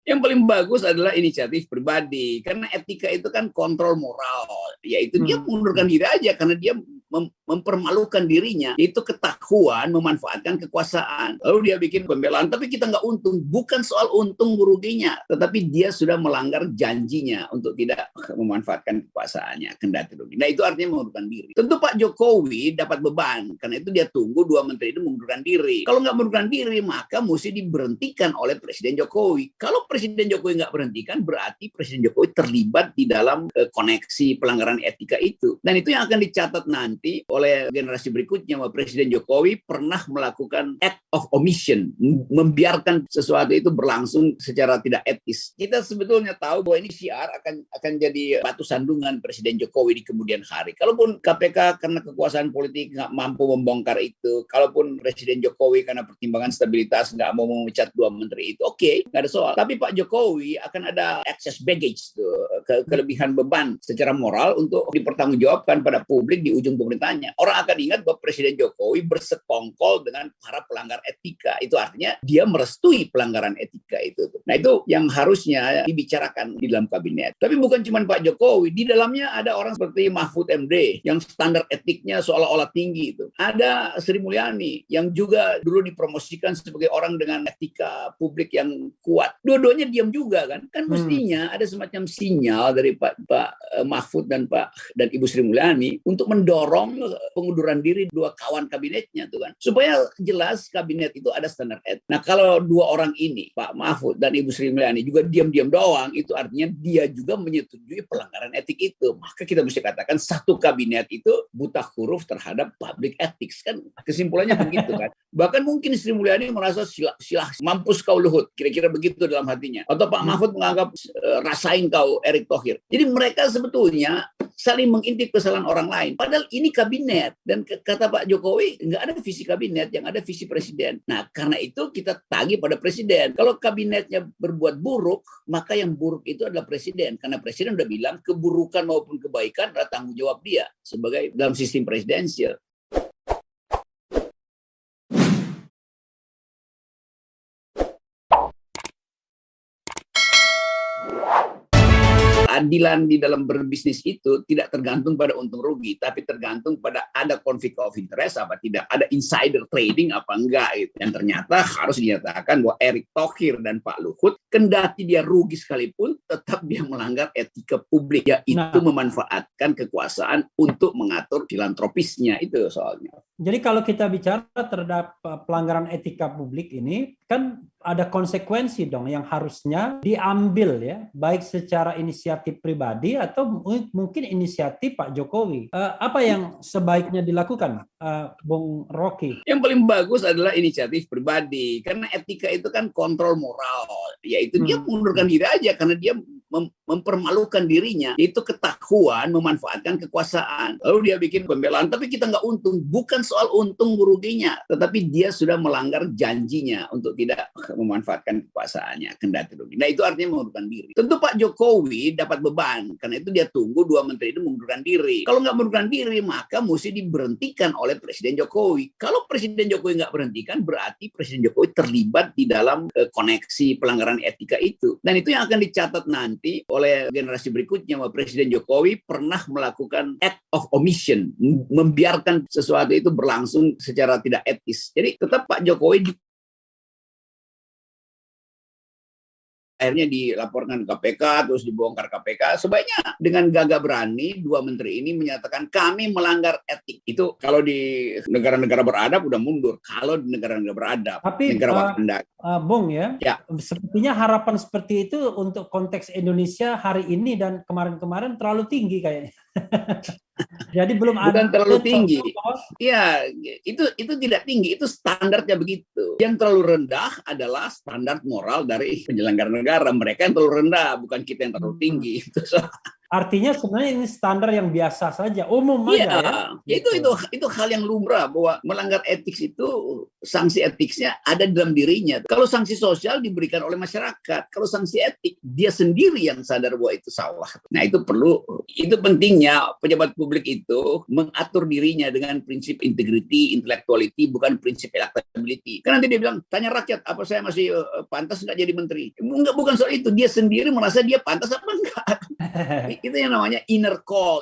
Yang paling bagus adalah inisiatif pribadi, karena etika itu kan kontrol moral, yaitu dia mengundurkan diri aja karena dia mempermalukan dirinya, itu ketahuan memanfaatkan kekuasaan. Lalu dia bikin pembelaan, tapi kita nggak untung. Bukan soal untung ruginya, tetapi dia sudah melanggar janjinya untuk tidak memanfaatkan kekuasaannya, kendati rugi. Nah, itu artinya mengundurkan diri. Tentu Pak Jokowi dapat beban, karena itu dia tunggu dua menteri itu mengundurkan diri. Kalau nggak mengundurkan diri, maka mesti diberhentikan oleh Presiden Jokowi. Kalau Presiden Jokowi nggak berhentikan, berarti Presiden Jokowi terlibat di dalam koneksi pelanggaran etika itu. Dan itu yang akan dicatat nanti oleh generasi berikutnya, bahwa Presiden Jokowi pernah melakukan act of omission, membiarkan sesuatu itu berlangsung secara tidak etis. Kita sebetulnya tahu bahwa ini syiar akan jadi batu sandungan Presiden Jokowi di kemudian hari. Kalaupun KPK karena kekuasaan politik nggak mampu membongkar itu, kalaupun Presiden Jokowi karena pertimbangan stabilitas nggak mau memecat dua menteri itu, oke, nggak ada soal. Tapi Pak Jokowi akan ada excess baggage tuh, kelebihan beban secara moral untuk dipertanggungjawabkan pada publik di ujung pemerintahnya. Orang akan ingat bahwa Presiden Jokowi bersekongkol dengan para pelanggar etika. Itu artinya dia merestui pelanggaran etika itu. Nah, itu yang harusnya dibicarakan di dalam kabinet. Tapi bukan cuma Pak Jokowi, di dalamnya ada orang seperti Mahfud MD yang standar etiknya seolah-olah tinggi itu. Ada Sri Mulyani yang juga dulu dipromosikan sebagai orang dengan etika publik yang kuat. Dua-duanya diam juga kan. Kan mestinya ada semacam sinyal dari Pak Mahfud dan Ibu Sri Mulyani untuk mendorong pengunduran diri dua kawan kabinetnya tuh kan, supaya jelas kabinet itu ada standar etik. Nah, kalau dua orang ini, Pak Mahfud dan Ibu Sri Mulyani juga diam-diam doang, itu artinya dia juga menyetujui pelanggaran etik itu. Maka kita bisa katakan satu kabinet itu buta huruf terhadap public ethics kan, kesimpulannya begitu kan. Bahkan mungkin Sri Mulyani merasa silah mampus kau Luhut, kira-kira begitu dalam hatinya. Atau Pak Mahfud menganggap rasain kau Erick Thohir. Jadi mereka sebetulnya saling mengintip kesalahan orang lain. Padahal ini kabinet. Dan kata Pak Jokowi, nggak ada visi kabinet, yang ada visi presiden. Nah, karena itu kita tagih pada presiden. Kalau kabinetnya berbuat buruk, maka yang buruk itu adalah presiden. Karena presiden udah bilang, keburukan maupun kebaikan adalah tanggung jawab dia sebagai dalam sistem presidensial. Keadilan di dalam berbisnis itu tidak tergantung pada untung rugi, tapi tergantung pada ada konflik of interest apa tidak, ada insider trading apa enggak gitu. Dan ternyata harus dinyatakan bahwa Erick Thohir dan Pak Luhut, kendati dia rugi sekalipun, tetap dia melanggar etika publik, yaitu memanfaatkan kekuasaan untuk mengatur filantropisnya, itu soalnya. Jadi kalau kita bicara terhadap pelanggaran etika publik ini, kan ada konsekuensi dong yang harusnya diambil ya, baik secara inisiatif pribadi atau mungkin inisiatif Pak Jokowi. Apa yang sebaiknya dilakukan, Bung Rocky? Yang paling bagus adalah inisiatif pribadi, karena etika itu kan kontrol moral, yaitu dia mengundurkan diri aja karena dia mempermalukan dirinya, itu ketahuan memanfaatkan kekuasaan. Lalu dia bikin pembelaan, tapi kita nggak untung. Bukan soal untung ruginya, tetapi dia sudah melanggar janjinya untuk tidak memanfaatkan kekuasaannya, kendati rugi. Nah, itu artinya mengundurkan diri. Tentu Pak Jokowi dapat beban, karena itu dia tunggu dua menteri itu mengundurkan diri. Kalau nggak mengundurkan diri, maka mesti diberhentikan oleh Presiden Jokowi. Kalau Presiden Jokowi nggak berhentikan, berarti Presiden Jokowi terlibat di dalam koneksi pelanggaran etika itu. Dan itu yang akan dicatat nanti oleh generasi berikutnya, bahwa Presiden Jokowi pernah melakukan act of omission, membiarkan sesuatu itu berlangsung secara tidak etis. Jadi tetap Pak Jokowi akhirnya dilaporkan ke KPK, terus dibongkar KPK. Sebaiknya dengan gagah berani dua menteri ini menyatakan kami melanggar etik. Itu kalau di negara-negara beradab udah mundur. Kalau di negara-negara beradab, tapi negara wakanda, Bung ya, sepertinya harapan seperti itu untuk konteks Indonesia hari ini dan kemarin-kemarin terlalu tinggi kayaknya. Jadi belum ada. Bukan terlalu tinggi. Ya, itu tidak tinggi, itu standarnya begitu. Yang terlalu rendah adalah standar moral dari penyelenggara negara. Mereka yang terlalu rendah, bukan kita yang terlalu tinggi. Itu Artinya sebenarnya ini standar yang biasa saja, umum Iya, aja ya. itu hal yang lumrah bahwa melanggar etik itu sanksi etiknya ada dalam dirinya. Kalau sanksi sosial diberikan oleh masyarakat, kalau sanksi etik dia sendiri yang sadar bahwa itu salah. Nah itu pentingnya pejabat publik itu mengatur dirinya dengan prinsip integrity, intellectuality, bukan prinsip electability. Karena nanti dia bilang tanya rakyat apa saya masih pantas nggak jadi menteri? Enggak, bukan soal itu. Dia sendiri merasa dia pantas apa enggak. Itu yang namanya inner call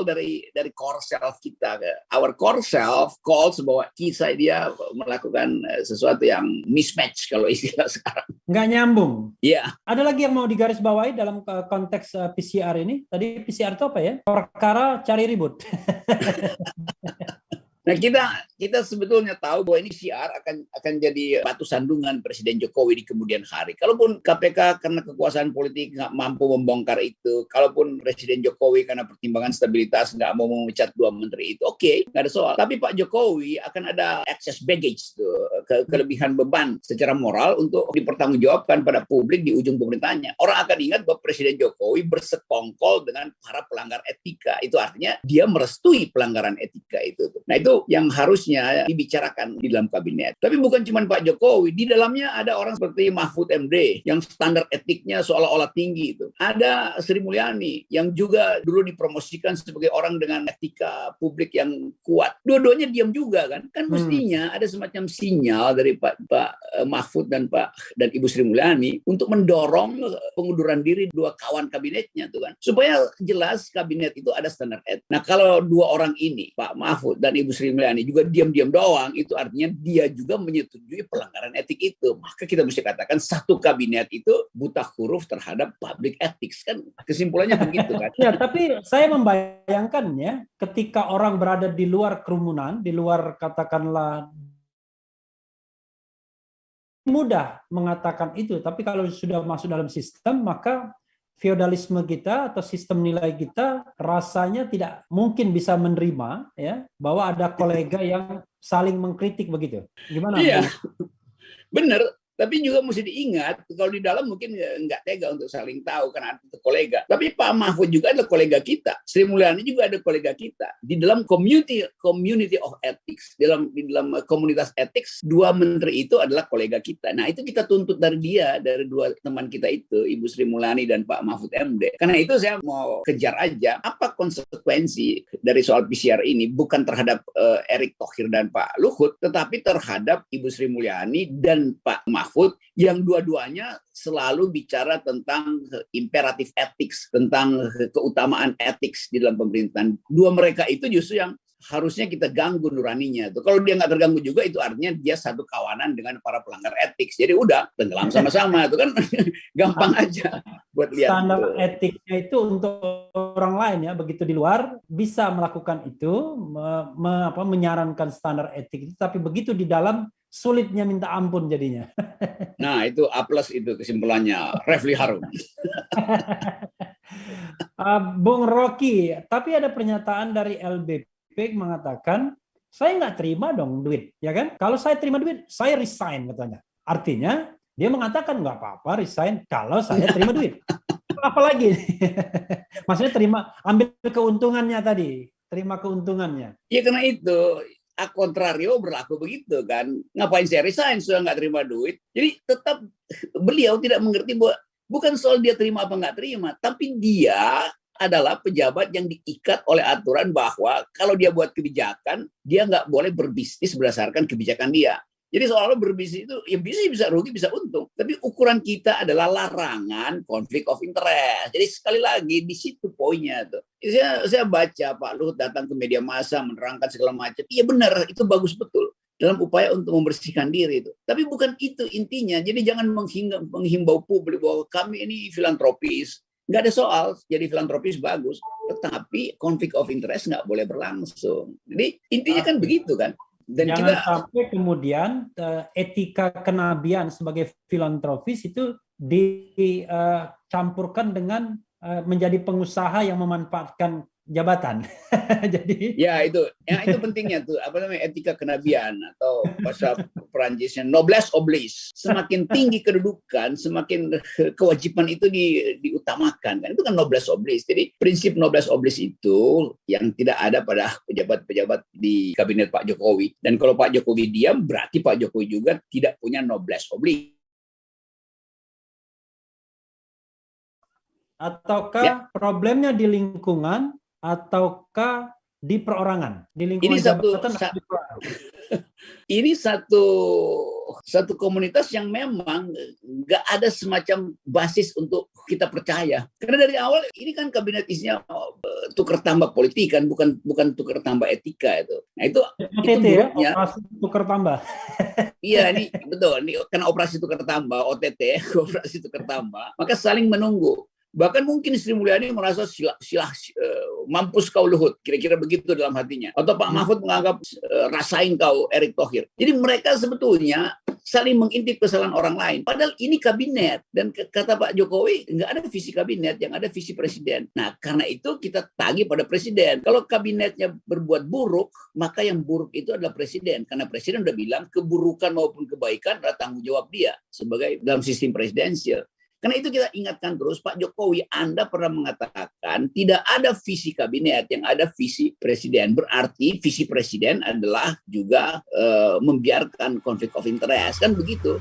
dari core self kita. Our core self calls bahwa dia melakukan sesuatu yang mismatch kalau istilah sekarang. Nggak nyambung. Iya. Ada lagi yang mau digarisbawahi dalam konteks PCR ini? Tadi PCR itu apa ya? Perkara cari ribut. Nah kita sebetulnya tahu bahwa ini PCR akan jadi batu sandungan Presiden Jokowi di kemudian hari. Kalaupun KPK karena kekuasaan politik nggak mampu membongkar itu, kalaupun Presiden Jokowi karena pertimbangan stabilitas nggak mau memecat 2 menteri itu, oke, nggak ada soal. Tapi Pak Jokowi akan ada excess baggage tuh, kelebihan beban secara moral untuk dipertanggungjawabkan pada publik di ujung pemerintahnya. Orang akan ingat bahwa Presiden Jokowi bersekongkol dengan para pelanggar etika. Itu artinya dia merestui pelanggaran etika itu. Nah itu yang harusnya dibicarakan di dalam kabinet. Tapi bukan cuma Pak Jokowi, di dalamnya ada orang seperti Mahfud MD yang standar etiknya seolah-olah tinggi itu. Ada Sri Mulyani yang juga dulu dipromosikan sebagai orang dengan etika publik yang kuat. Dua-duanya diam juga kan? Kan mestinya ada semacam sinyal dari Pak Mahfud dan Ibu Sri Mulyani untuk mendorong pengunduran diri 2 kawan kabinetnya tuh kan. Supaya jelas kabinet itu ada standar etik. Nah, kalau 2 orang ini, Pak Mahfud dan Ibu Sri Mulyani juga diam-diam doang, itu artinya dia juga menyetujui pelanggaran etik itu. Maka kita mesti katakan satu kabinet itu buta huruf terhadap public ethics kan, kesimpulannya begitu kan. Ya, tapi saya membayangkannya ketika orang berada di luar kerumunan, di luar katakanlah mudah mengatakan itu, tapi kalau sudah masuk dalam sistem maka feodalisme kita atau sistem nilai kita rasanya tidak mungkin bisa menerima ya bahwa ada kolega yang saling mengkritik begitu. Gimana? Iya, benar. Tapi juga mesti diingat, kalau di dalam mungkin nggak tega untuk saling tahu karena itu kolega. Tapi Pak Mahfud juga adalah kolega kita. Sri Mulyani juga ada kolega kita. Di dalam community of ethics, di dalam komunitas ethics, 2 menteri itu adalah kolega kita. Nah itu kita tuntut dari dia, dari 2 teman kita itu, Ibu Sri Mulyani dan Pak Mahfud MD. Karena itu saya mau kejar aja, apa konsekuensi dari soal PCR ini, bukan terhadap Erick Thohir dan Pak Luhut, tetapi terhadap Ibu Sri Mulyani dan Pak Mahfud yang dua-duanya selalu bicara tentang imperatif ethics, tentang keutamaan ethics di dalam pemerintahan. 2 mereka itu justru yang harusnya kita ganggu nuraninya. Kalau dia nggak terganggu juga, itu artinya dia satu kawanan dengan para pelanggar ethics. Jadi udah tenggelam sama-sama, itu kan gampang aja buat lihat. Standar etiknya itu untuk orang lain ya, begitu di luar bisa melakukan itu, menyarankan standar etik itu, tapi begitu di dalam sulitnya minta ampun jadinya. Nah itu A+ itu kesimpulannya, Refli Harun. Bung Rocky, tapi ada pernyataan dari LBP mengatakan, saya nggak terima dong duit, ya kan? Kalau saya terima duit, saya resign katanya. Artinya dia mengatakan nggak apa-apa resign kalau saya terima duit. Apalagi, maksudnya ambil keuntungannya tadi, terima keuntungannya. Ya karena itu. A contrario berlaku begitu kan. Ngapain saya resign sudah nggak terima duit. Jadi tetap beliau tidak mengerti bahwa bukan soal dia terima apa nggak terima, tapi dia adalah pejabat yang diikat oleh aturan bahwa kalau dia buat kebijakan, dia nggak boleh berbisnis berdasarkan kebijakan dia. Jadi soalnya berbisnis itu ya bisa rugi, bisa untung. Tapi ukuran kita adalah larangan konflik of interest. Jadi sekali lagi di situ poinnya tuh. Saya baca Pak Luhut datang ke media massa menerangkan segala macam. Iya benar, itu bagus betul dalam upaya untuk membersihkan diri itu. Tapi bukan itu intinya. Jadi jangan menghimbau publik bahwa kami ini filantropis. Nggak ada soal, jadi filantropis bagus. Tetapi konflik of interest nggak boleh berlangsung. Jadi intinya kan begitu kan. Dan jangan sampai kemudian etika kenabian sebagai filantropis itu dicampurkan dengan menjadi pengusaha yang memanfaatkan jabatan. Jadi Ya itu pentingnya tuh apa namanya etika kenabian atau bahasa Perancisnya noblesse oblige. Semakin tinggi kedudukan, semakin kewajiban itu diutamakan kan. Itu kan noblesse oblige. Jadi prinsip noblesse oblige itu yang tidak ada pada pejabat-pejabat di kabinet Pak Jokowi. Dan kalau Pak Jokowi diam berarti Pak Jokowi juga tidak punya noblesse oblige. ataukah problemnya di lingkungan ataukah di perorangan? Di lingkungan Ini jabatan atau di perorangan? Ini satu komunitas yang memang nggak ada semacam basis untuk kita percaya. Karena dari awal ini kan kabinet isinya tukar tambah politik kan, bukan tukar tambah etika itu. Nah itu buruknya. Operasi tukar tambah. Iya, ini betul. Ini karena operasi tukar tambah, OTT, operasi tukar tambah. Maka saling menunggu. Bahkan mungkin Sri Mulyani merasa mampus kau Luhut, kira-kira begitu dalam hatinya. Atau Pak Mahfud menganggap rasain kau Erick Thohir. Jadi mereka sebetulnya saling mengintip kesalahan orang lain. Padahal ini kabinet. Dan kata Pak Jokowi, nggak ada visi kabinet, yang ada visi presiden. Nah, karena itu kita tagih pada presiden. Kalau kabinetnya berbuat buruk, maka yang buruk itu adalah presiden. Karena presiden udah bilang keburukan maupun kebaikan adalah tanggung jawab dia sebagai dalam sistem presidensial. Karena itu kita ingatkan terus, Pak Jokowi, Anda pernah mengatakan tidak ada visi kabinet, yang ada visi presiden. Berarti visi presiden adalah juga membiarkan konflik of interest, kan begitu.